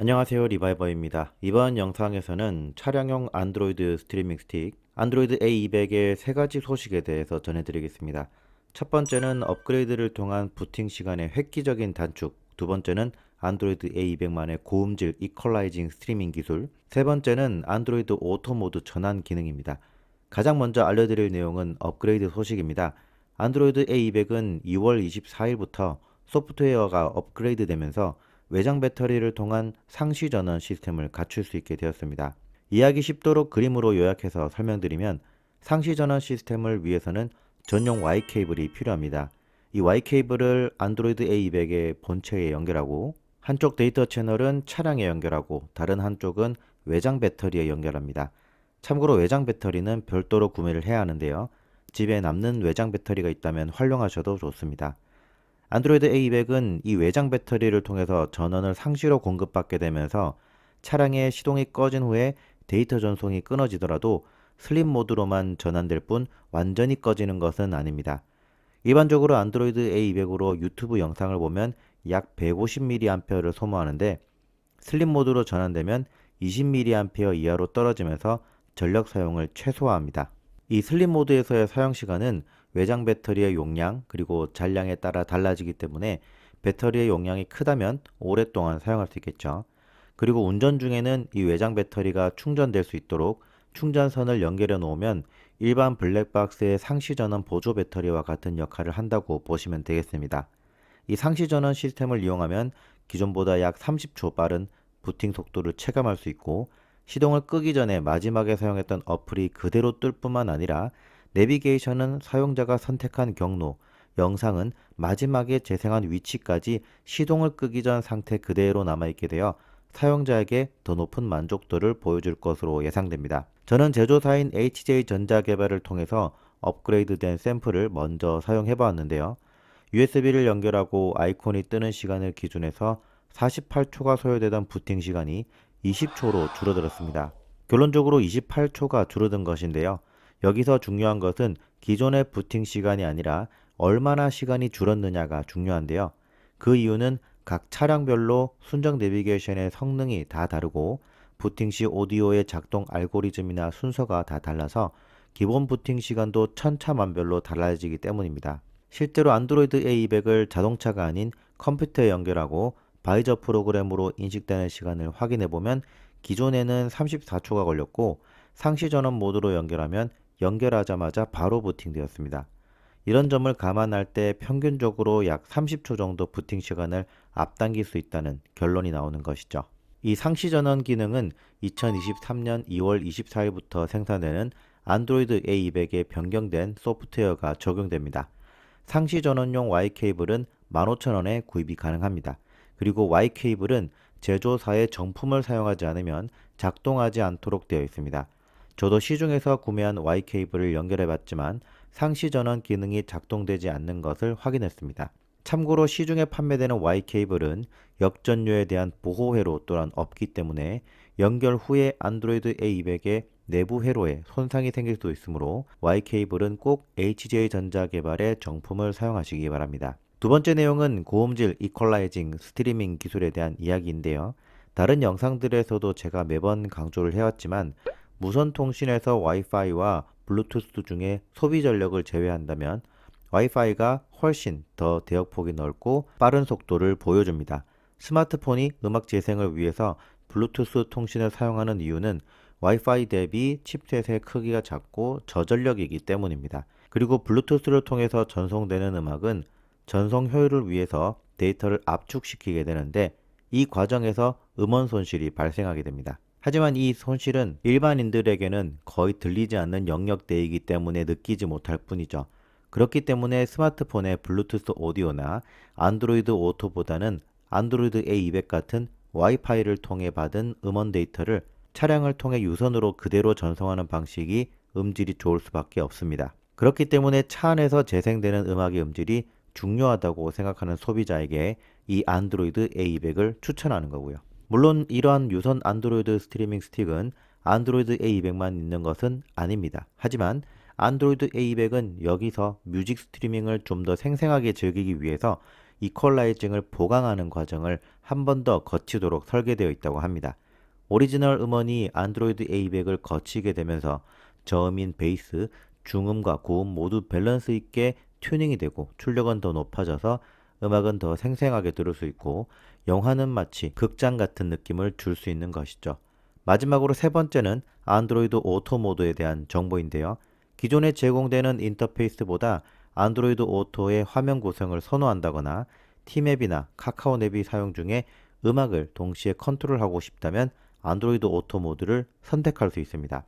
안녕하세요, 리바이버입니다. 이번 영상에서는 차량용 안드로이드 스트리밍 스틱 안드로이드 A200의 세 가지 소식에 대해서 전해드리겠습니다. 첫 번째는 업그레이드를 통한 부팅 시간의 획기적인 단축, 두 번째는 안드로이드 A200만의 고음질 이퀄라이징 스트리밍 기술, 세 번째는 안드로이드 오토 모드 전환 기능입니다. 가장 먼저 알려드릴 내용은 업그레이드 소식입니다. 안드로이드 A200은 2월 24일부터 소프트웨어가 업그레이드 되면서 외장 배터리를 통한 상시 전원 시스템을 갖출 수 있게 되었습니다. 이해하기 쉽도록 그림으로 요약해서 설명드리면 상시 전원 시스템을 위해서는 전용 Y 케이블이 필요합니다. 이 Y 케이블을 안드로이드 A200의 본체에 연결하고 한쪽 데이터 채널은 차량에 연결하고 다른 한쪽은 외장 배터리에 연결합니다. 참고로 외장 배터리는 별도로 구매를 해야 하는데요. 집에 남는 외장 배터리가 있다면 활용하셔도 좋습니다. 안드로이드 A200은 이 외장 배터리를 통해서 전원을 상시로 공급받게 되면서 차량의 시동이 꺼진 후에 데이터 전송이 끊어지더라도 슬립 모드로만 전환될 뿐 완전히 꺼지는 것은 아닙니다. 일반적으로 안드로이드 A200으로 유튜브 영상을 보면 약 150mAh를 소모하는데 슬립 모드로 전환되면 20mA 이하로 떨어지면서 전력 사용을 최소화합니다. 이 슬립 모드에서의 사용 시간은 외장 배터리의 용량 그리고 잔량에 따라 달라지기 때문에 배터리의 용량이 크다면 오랫동안 사용할 수 있겠죠. 그리고 운전 중에는 이 외장 배터리가 충전될 수 있도록 충전선을 연결해 놓으면 일반 블랙박스의 상시 전원 보조 배터리와 같은 역할을 한다고 보시면 되겠습니다. 이 상시 전원 시스템을 이용하면 기존보다 약 30초 빠른 부팅 속도를 체감할 수 있고 시동을 끄기 전에 마지막에 사용했던 어플이 그대로 뜰 뿐만 아니라 내비게이션은 사용자가 선택한 경로, 영상은 마지막에 재생한 위치까지 시동을 끄기 전 상태 그대로 남아있게 되어 사용자에게 더 높은 만족도를 보여줄 것으로 예상됩니다. 저는 제조사인 HJ전자 개발을 통해서 업그레이드된 샘플을 먼저 사용해 보았는데요. USB를 연결하고 아이콘이 뜨는 시간을 기준해서 48초가 소요되던 부팅 시간이 20초로 줄어들었습니다. 결론적으로 28초가 줄어든 것인데요. 여기서 중요한 것은 기존의 부팅 시간이 아니라 얼마나 시간이 줄었느냐가 중요한데요. 그 이유는 각 차량별로 순정 내비게이션의 성능이 다 다르고 부팅 시 오디오의 작동 알고리즘이나 순서가 다 달라서 기본 부팅 시간도 천차만별로 달라지기 때문입니다. 실제로 안드로이드 A200을 자동차가 아닌 컴퓨터에 연결하고 바이저 프로그램으로 인식되는 시간을 확인해 보면 기존에는 34초가 걸렸고 상시 전원 모드로 연결하면 연결하자마자 바로 부팅되었습니다. 이런 점을 감안할 때 평균적으로 약 30초 정도 부팅 시간을 앞당길 수 있다는 결론이 나오는 것이죠. 이 상시 전원 기능은 2023년 2월 24일부터 생산되는 안드로이드 A200에 변경된 소프트웨어가 적용됩니다. 상시 전원용 Y 케이블은 15,000원에 구입이 가능합니다. 그리고 Y 케이블은 제조사의 정품을 사용하지 않으면 작동하지 않도록 되어 있습니다. 저도 시중에서 구매한 Y 케이블을 연결해 봤지만 상시 전원 기능이 작동되지 않는 것을 확인했습니다. 참고로 시중에 판매되는 Y 케이블은 역전류에 대한 보호 회로 또한 없기 때문에 연결 후에 안드로이드 A200의 내부 회로에 손상이 생길 수 있으므로 Y 케이블은 꼭 HJ전자 개발의 정품을 사용하시기 바랍니다. 두 번째 내용은 고음질 이퀄라이징 스트리밍 기술에 대한 이야기인데요. 다른 영상들에서도 제가 매번 강조를 해왔지만 무선 통신에서 와이파이와 블루투스 중에 소비 전력을 제외한다면 와이파이가 훨씬 더 대역폭이 넓고 빠른 속도를 보여줍니다. 스마트폰이 음악 재생을 위해서 블루투스 통신을 사용하는 이유는 와이파이 대비 칩셋의 크기가 작고 저전력이기 때문입니다. 그리고 블루투스를 통해서 전송되는 음악은 전송 효율을 위해서 데이터를 압축시키게 되는데 이 과정에서 음원 손실이 발생하게 됩니다. 하지만 이 손실은 일반인들에게는 거의 들리지 않는 영역대이기 때문에 느끼지 못할 뿐이죠. 그렇기 때문에 스마트폰의 블루투스 오디오나 안드로이드 오토보다는 안드로이드 A200 같은 와이파이를 통해 받은 음원 데이터를 차량을 통해 유선으로 그대로 전송하는 방식이 음질이 좋을 수밖에 없습니다. 그렇기 때문에 차 안에서 재생되는 음악의 음질이 중요하다고 생각하는 소비자에게 이 안드로이드 A200을 추천하는 거고요. 물론 이러한 유선 안드로이드 스트리밍 스틱은 안드로이드 A200만 있는 것은 아닙니다. 하지만 안드로이드 A200은 여기서 뮤직 스트리밍을 좀 더 생생하게 즐기기 위해서 이퀄라이징을 보강하는 과정을 한 번 더 거치도록 설계되어 있다고 합니다. 오리지널 음원이 안드로이드 A200을 거치게 되면서 저음인 베이스, 중음과 고음 모두 밸런스 있게 튜닝이 되고 출력은 더 높아져서 음악은 더 생생하게 들을 수 있고 영화는 마치 극장 같은 느낌을 줄 수 있는 것이죠. 마지막으로 세 번째는 안드로이드 오토 모드에 대한 정보인데요. 기존에 제공되는 인터페이스보다 안드로이드 오토의 화면 구성을 선호한다거나 티맵이나 카카오맵이 사용 중에 음악을 동시에 컨트롤하고 싶다면 안드로이드 오토 모드를 선택할 수 있습니다.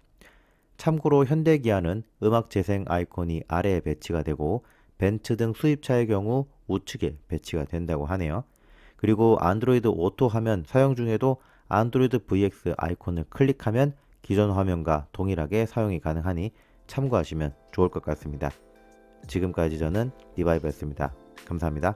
참고로 현대기아는 음악 재생 아이콘이 아래에 배치가 되고 벤츠 등 수입차의 경우 우측에 배치가 된다고 하네요. 그리고 안드로이드 오토 화면 사용 중에도 안드로이드 VX 아이콘을 클릭하면 기존 화면과 동일하게 사용이 가능하니 참고하시면 좋을 것 같습니다. 지금까지 저는 리바이브였습니다. 감사합니다.